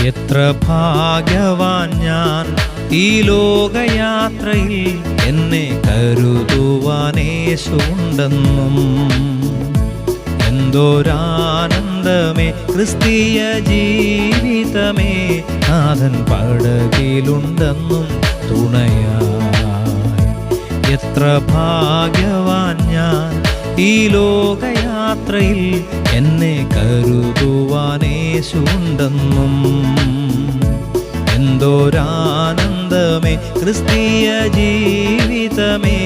എത്ര ഭാഗ്യവാൻ ഞാൻ, ഈ ലോകയാത്രയിൽ എന്നെ കരുതുവാനേശുണ്ടെന്നും. എന്തോരാനന്ദമേ ക്രിസ്തീയ ജീവിതമേ, നാഥൻ പടകിലുണ്ടെന്നും തുണയായി. എത്ര ഭാഗ്യവാൻ ഞാൻ, ഈ ലോകയാത്രയിൽ എന്നെ കരുതുവാനേശുണ്ടെന്നും. എന്തോരാനന്ദമേ ക്രിസ്തീയ ജീവിതമേ,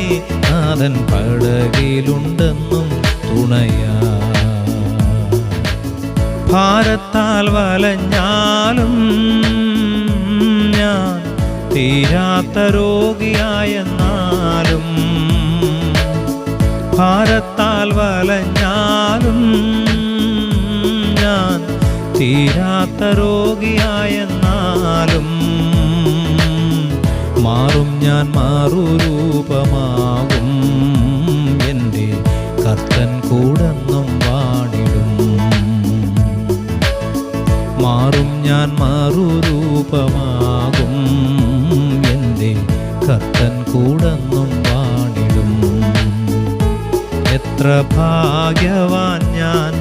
നാഥൻ പടകിലുണ്ടെന്നും തുണയായി. ഭാരത്താൽ വലഞ്ഞാലും ഞാൻ തീരാത്ത രോഗിയായെന്നാലും, ഭാരത്താൽ വലഞ്ഞാലും ഞാൻ തീരാത്ത രോഗിയായെന്നാലും, മാറും ഞാൻ മാറുരൂപമാകും, എൻ്റെ കർത്തൻ കൂടെന്നും വാണിടും. മാറും ഞാൻ മാറുരൂപമാകും, എൻ്റെ കർത്തൻ കൂടെന്നും വാണിടും. എത്ര ഭാഗ്യവാൻ ഞാൻ,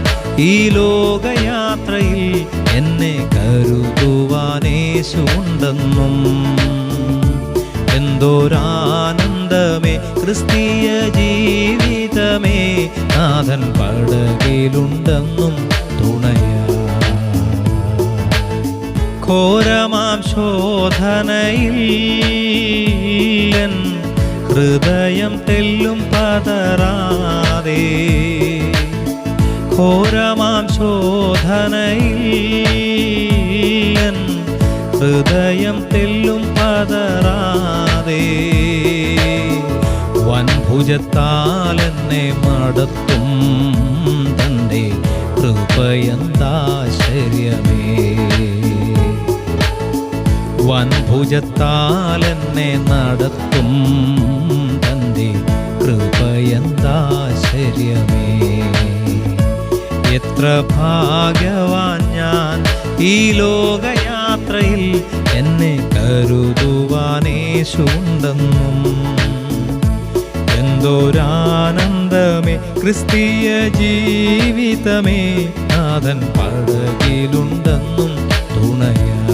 ഈ ലോകയാത്രയിൽ എന്നെ കരുതുവാനേശുണ്ടെന്നും. എന്തോരാനന്ദമേ ക്രിസ്തീയ ജീവിതമേ, നാഥൻ പടകിലുണ്ടെന്നും തുണയായി. ഘോരമാം ശോധനയിൽ ഹൃദയം തെല്ലും പതറാതെ, ഘോരമാം ശോധനയിൽ ഹൃദയം തെല്ലും പതറാതെ, വൻഭുജത്താൽ എന്നെ നടത്തും തൻ്റെ കൃപയെന്താശ്ചര്യമേ. വൻഭുജത്താൽ എന്നെ നടത്തും തൻ്റെ കൃപയെന്താശ്ചര്യമേ. എത്ര ഭാഗ്യവാൻ ഞാൻ, ഈ ലോകയാത്രയിൽ എന്നെ കരുതുവാനേശുണ്ടെന്നും. എന്തോരാനന്ദമേ ക്രിസ്തീയ ജീവിതമേ, നാഥൻ പടകിലുണ്ടെന്നും തുണയായി.